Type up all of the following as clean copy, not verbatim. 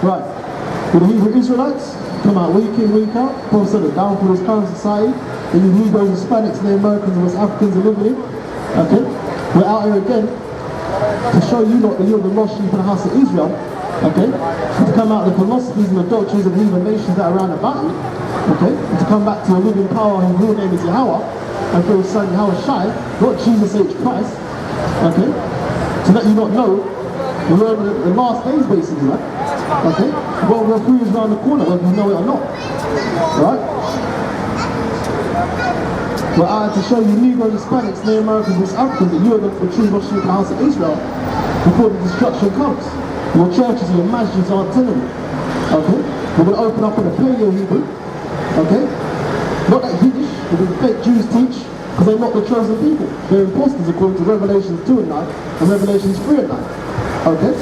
Right. With the Hebrew Israelites, come out week in, week out. Paul said it, down for this current society. The Negroes, Hispanics, the Americans, and West Africans are living in. Okay? We're out here again to show you lot that you're the lost sheep in the house of Israel. Okay? And to come out the philosophies and the doctrines of heathen nations that are around about you. Okay? And to come back to a living power whose real name is Yahweh, and through his son Yahweh Shai, not Jesus H. Christ. Okay? To let you not know we're in the last days basically, right? Okay? World War III is around the corner, whether you know it or not. Right? We're out to show you Negroes, Hispanics, Native Americans, West Africans that you are the true lost sheep in the house of Israel before the destruction comes. Your churches and your masjids aren't telling you. Okay? We're going to open up in the Paleo-Hebrew. Okay? Not that Yiddish, that the fake Jews teach, because they're not the chosen people. They're imposters according to Revelations 2 and 9 and Revelations 3 and 9. Okay?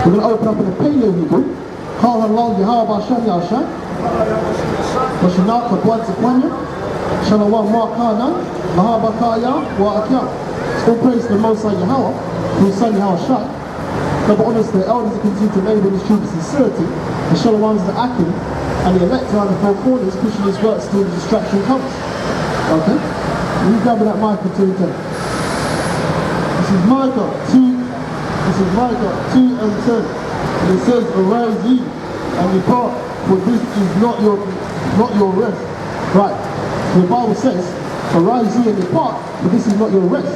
We're going to open up in the Paleo-Hebrew. Kal halal Yahweh B'Shem Yahshai. Washinak Kabwad Zekwanya. Shalawam Ma'akanan. Mahabakaya Wa'akya. All praise to the Most High Yahweh, whose son Yahweh Shai. No, but honestly, the elders continue to labor this truth of sincerity. The Shalawams, the Akim, and the elect around the four corners pushing his works till the distraction comes. Okay? You grab that Micah 2:10. This is Micah 2. This is Micah 2 and 10. And it says, arise ye and depart, for this is not your rest. Right. So the Bible says, arise ye and depart, for this is not your rest.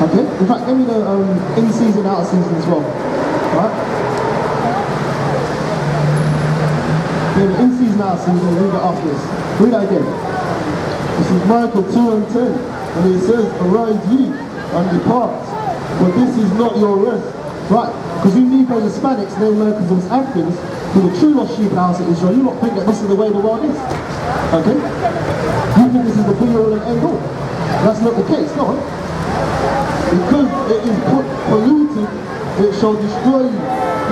Okay? In fact, give me the in-season, out-of-season as well. Right? Yeah, the in-season, out-of-season, read it after this. Read that again. This is Micah 2 and 10. And it says, arise ye and depart, for this is not your rest. Right, because you Negroes, Hispanics, Native Americans, and West Africans, who are the true lost sheep in the house of Israel, you not think that this is the way the world is. Okay? You think this is the be-all and end-all. That's not the case, no. Because it is polluted, it shall destroy you,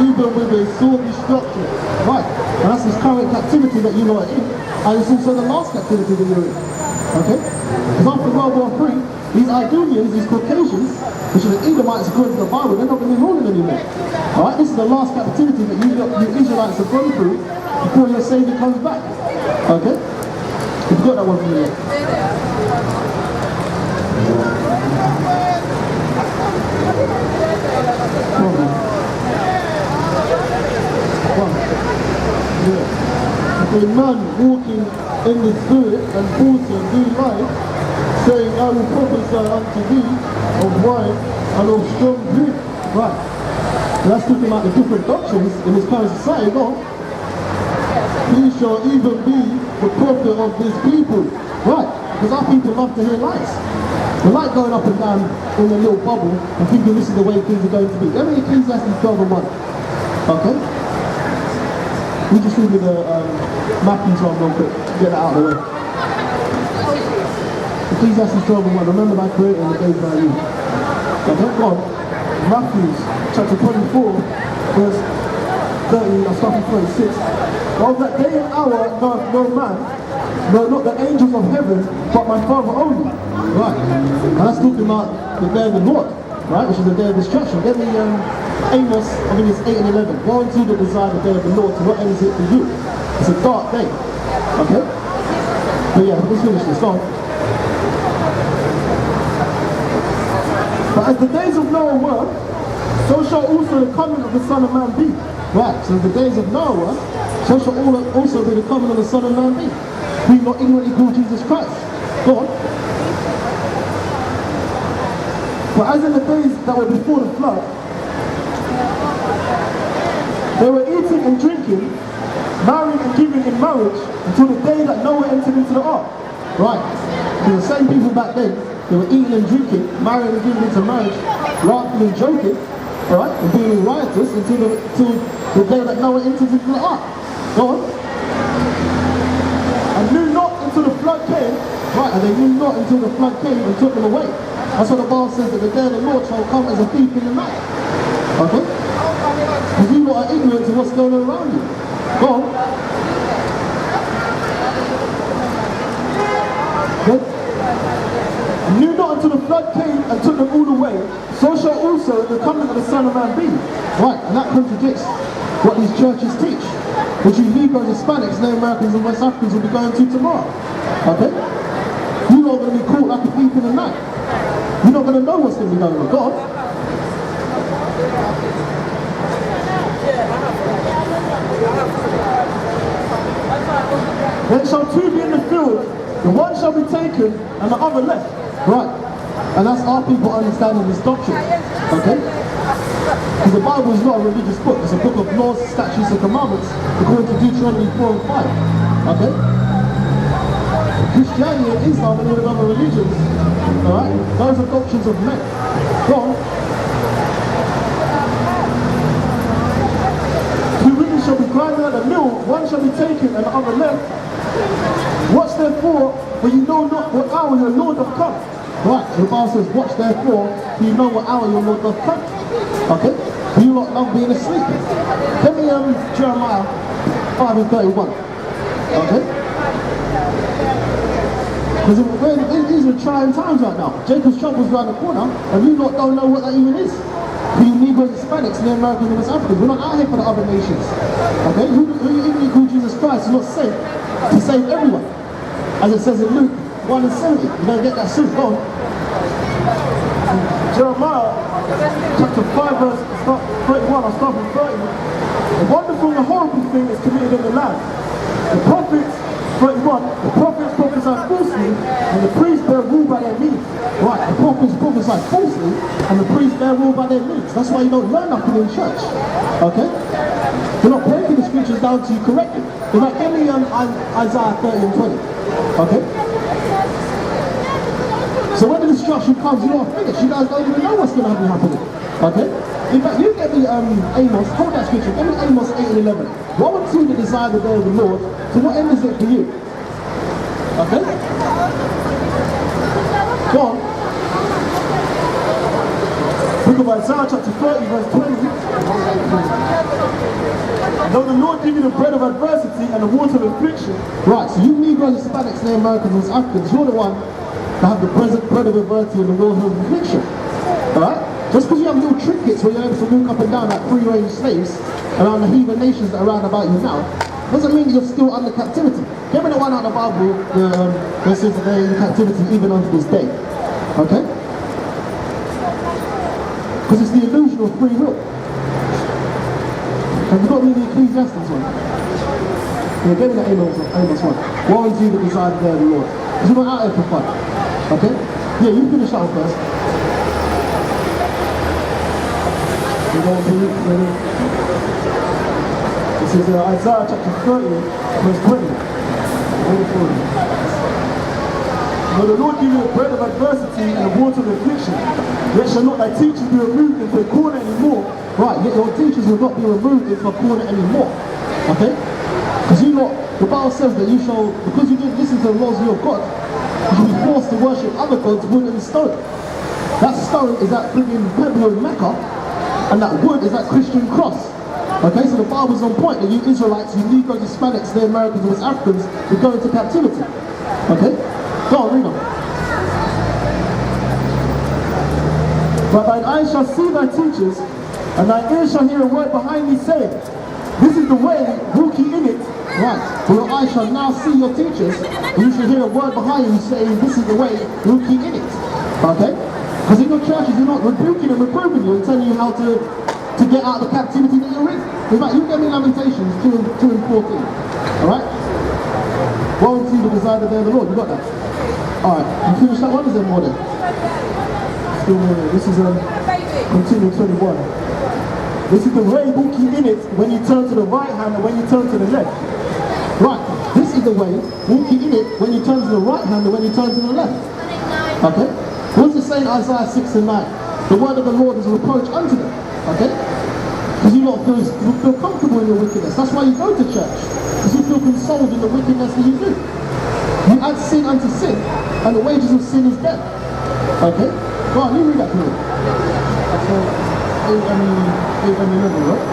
even with a sore destruction. Right, and that's this current captivity that you are in, and it's also the last captivity that you're in. Okay? Because after World War III, these Idumeans, these Caucasians, which are the Edomites according to the Bible, they're not going to be ruling anymore. Alright, this is the last captivity that you Israelites have gone through before your Savior comes back. Okay? You've got that one from me yet. If a man walking in the Spirit and forcing do life, saying, I will prophesy unto thee of wine and of strong drink. Right. So that's talking about the different doctrines in this current society. Go on. He shall even be the prophet of this people. Right. Because our people love to hear lies. They like going up and down in a little bubble and thinking this is the way things are going to be. Let me Ecclesiastes 12 and 1. Okay? We just read the Matthew 12 real quick. Get that out of the way. Ecclesiastes 12 and 1. Remember my creator and the days by you. Okay, go on. Matthew chapter 24, verse 30, I'll start from 26. Of that day and hour knoweth no man, no, not the angels of heaven, but my Father only. Right. And that's talking about the day of the Lord, right? Which is the day of destruction. Get me Amos, I think it's 8 and 11. Go into the desire the day of the Lord, to what end is it for you? It's a dark day. Okay? But yeah, let's finish this. Go on. But as the days of Noah were, so shall also the coming of the Son of Man be. Right, so the days of Noah were, so shall also be the coming of the Son of Man be. Being not ignorantly called Jesus Christ. Go on. But as in the days that were before the flood, they were eating and drinking, marrying and giving in marriage until the day that Noah entered into the ark. Right, so the same people back then, they were eating and drinking, marrying and giving into marriage, laughing and joking, alright, and being riotous until the day that Noah entered into the ark. Go on. And knew not until the flood came, right, and they knew not until the flood came and took them away. That's what the Bible says, that the day of the Lord shall come as a thief in the night. Okay? Because you lot are ignorant to what's going on around you. Go on. Okay? Knew not until the flood came and took them all away, so shall also the coming of the Son of Man be. Right, and that contradicts what these churches teach, which you Negroes, Hispanics, Native Americans and West Africans will be going to tomorrow. Okay? You're not going to be caught like a thief in the night. You're not going to know what's going to be going on. God. Then shall two be in the field, the one shall be taken and the other left. Right. And that's our people understanding this doctrine. Okay? Because the Bible is not a religious book. It's a book of laws, statutes and commandments according to Deuteronomy 4 and 5. Okay? Christianity and Islam and all the other religions, alright, those are doctrines of men. Go on. Two women shall be grinding at the mill, one shall be taken and the other left. Watch therefore, for you know not what hour your Lord doth come. Right, so the Bible says, watch therefore, for you know what hour your Lord doth come. Okay? Do you not love being asleep? Tell me Jeremiah 5 and 31. Okay? Because these are trying times right now. Jacob's trouble's around the corner, and you lot don't know what that even is. For you Negroes, Hispanics, Native Americans, and West Africans, we're not out here for the other nations. Okay? Who even you call Jesus Christ is not sent to save everyone. As it says in Luke 1 and 70. You don't get that soon. Go on. Jeremiah chapter 5 verse 31, I'll start from 30. A wonderful and horrible thing is committed in the land. The prophets, 31, the prophets prophesy falsely, and the priests bear rule by their means. Right, the prophets prophesy falsely, and the priests bear rule by their means. That's why you don't learn nothing in church. Okay? You're not breaking the scriptures down to you correctly. It's like give me Isaiah 30 and 20. Okay? So when the destruction comes, you're not finished. You guys don't even know what's going to be happening. Okay? In fact, you get me Amos, hold that scripture, get me Amos 8 and 11. What would see the desire the day of the Lord? So what end is it for you? Okay? Go on. Book of Isaiah chapter 30 verse 20. Though the Lord give you the bread of adversity and the water of affliction. Right, so you Negroes, Hispanics, Native Americans, and Africans, you're the one that have the present bread of adversity and the water of affliction. Alright? Just because you have little trinkets where you're able to walk up and down like free-range slaves around the heathen nations that are around about you now, doesn't mean you're still under captivity. Give me the one out of the Bible that says that they're in captivity even unto this day. Okay? Because it's the illusion of free will. Have you got me the Ecclesiastes one? Yeah, give me the Amos one. Woe unto you that desire the day of the Lord. Because you're not out here for fun. Okay? Yeah, you finish that one first. You go on to ready? This is Isaiah chapter 30 verse 20. Though the Lord give you the bread of adversity and the water of affliction, yet shall not thy teachers be removed into a corner anymore. Right, yet your teachers will not be removed into a corner anymore. Okay? Because you lot, the Bible says that you shall, because you didn't listen to the laws of your God, you shall be forced to worship other gods, wood and stone. That stone is that freaking pebble in Mecca, and that wood is that Christian cross. Okay, so the Bible's on point that you Israelites, you Negroes, Hispanics, the Americans, and West Africans will go into captivity. Okay? Go on, read on. But thine eyes shall see thy teachers, and thy ears shall hear a word behind thee saying, this is the way, walk ye in it. Right, for your eyes shall now see your teachers, and you shall hear a word behind you saying, this is the way, walk ye in it. Okay? Because in your churches, you're not rebuking and reproving you and telling you how to get out of the captivity that you're in. In fact, you get me Lamentations 2 and 14. Alright? Woe unto you that desire the day of the Lord. You got that? Alright, you finish that one, is there more then? Still more. This is continue 21. This is the way, walk ye in it, when you turn to the right hand and when you turn to the left. Right, this is the way, walk ye in it, when you turn to the right hand and when you turn to the left. Okay? What's it say in Isaiah 6 and 9? The word of the Lord is a reproach unto them. Okay? Because you don't feel comfortable in your wickedness. That's why you go to church. Because you feel consoled in the wickedness that you do. You add sin unto sin, and the wages of sin is death. Okay? Go on, you read that to me. So, 8 and 11, right?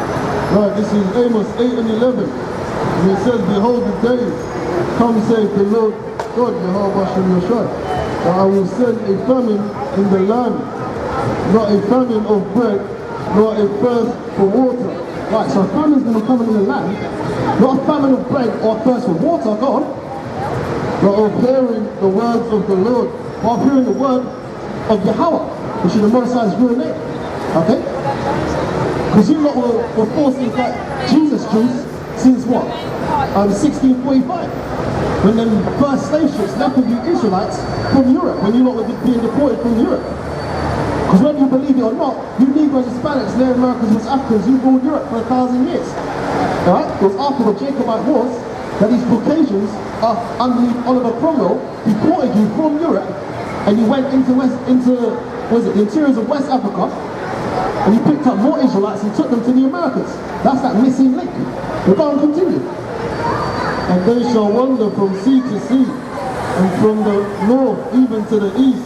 Right, this is Amos 8 and 11. And it says, behold the day, come saith the Lord God, Jehovah Shem Yeshua, that I will send a famine in the land, not a famine of bread, nor a thirst for water, Right, so a famine's going to come in the land, not a famine of bread or a thirst for water, God, but of hearing the words of the Lord, or of hearing the word of Yahweh, which is the Most High's real name. Okay? Because you lot were forced into like Jesus Jews since what? 1645. When them first slave ships left with you Israelites from Europe, when you lot were being deported from Europe. Because whether you believe it or not, you Negroes, Hispanics, Native Americans, West Africans, you ruled Europe for 1,000 years. Alright? It was after the Jacobite Wars that these Caucasians, underneath Oliver Cromwell, deported you from Europe, and you went into the interiors of West Africa, and you picked up more Israelites and took them to the Americas. That's that missing link. We're going to continue. And they shall wander from sea to sea, and from the north even to the east.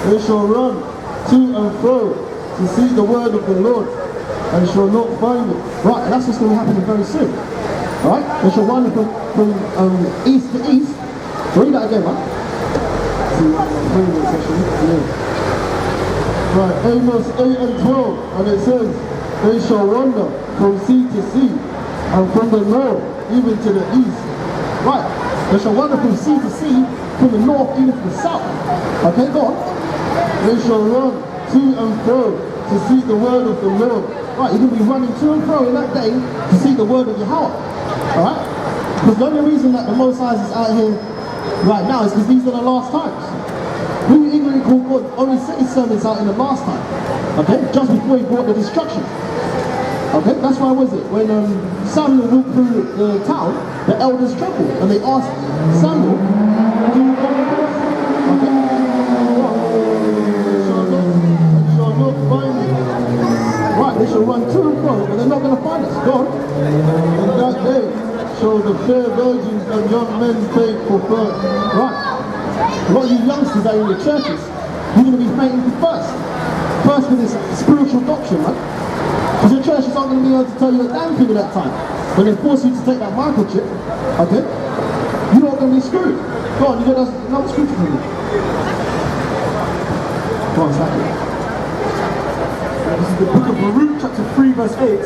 They shall run to and fro to seek the word of the Lord, and shall not find it. Right, and that's what's going to happen very soon. Alright? They shall wander from east to east. Read that again, man. Right, Amos 8 and 12, and it says, they shall wander from sea to sea, and from the north even to the east. Right, they shall wander from sea to sea, from the north even to the south. Okay, go on. They shall run to and fro to seek the word of the Lord. Right, you're going to be running to and fro in that day to seek the word of Yahweh. Alright? Because the only reason that the Most High is out here right now is because these are the last times. We ignorantly call God only sent his servants out in the last time. Okay? Just before he brought the destruction. Okay? That's why was it? When Samuel walked through the town, the elders trembled and they asked Samuel, do you come with us? Okay? They shall not find me. Right, they shall run to and fro, but they're not going to find us. God, in that day shall the fair virgins and young men take for birth. Right. A lot of you youngsters that are in the churches, you're going to be fainting first. First with this spiritual doctrine, man. Because your churches aren't going to be able to tell you a damn thing at that time. When they force you to take that microchip, okay, you're not going to be screwed. Go on, you got another scripture for me. Go on, second. This is the book of Baruch, chapter 3, verse 8.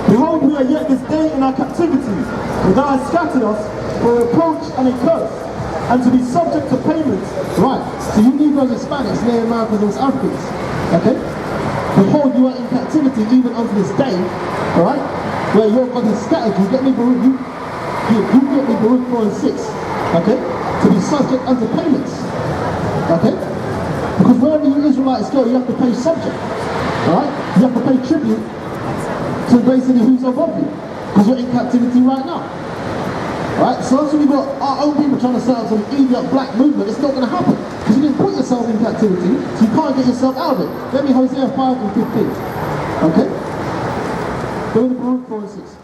Behold, we are yet this day in our captivity, and thou hast scattered us for a reproach and a curse, and to be subject to payments. Right, so you Negroes, Hispanics, Native Americans, and West Africans, okay? Behold, you are in captivity even unto this day, alright? Where your God has scattered you. Get me Baruch, you get me Baruch 4 and 6, okay? To be subject unto payments, okay? Because wherever you Israelites go, you have to pay subject, alright? You have to pay tribute to basically who's above you, because you're in captivity right now. Right? So that's when we've got our own people trying to set up some idiot black movement. It's not going to happen, because you didn't put yourself in captivity, so you can't get yourself out of it. Let me Hosea 5 and 15. Okay? Go to Baruch 4 and 6.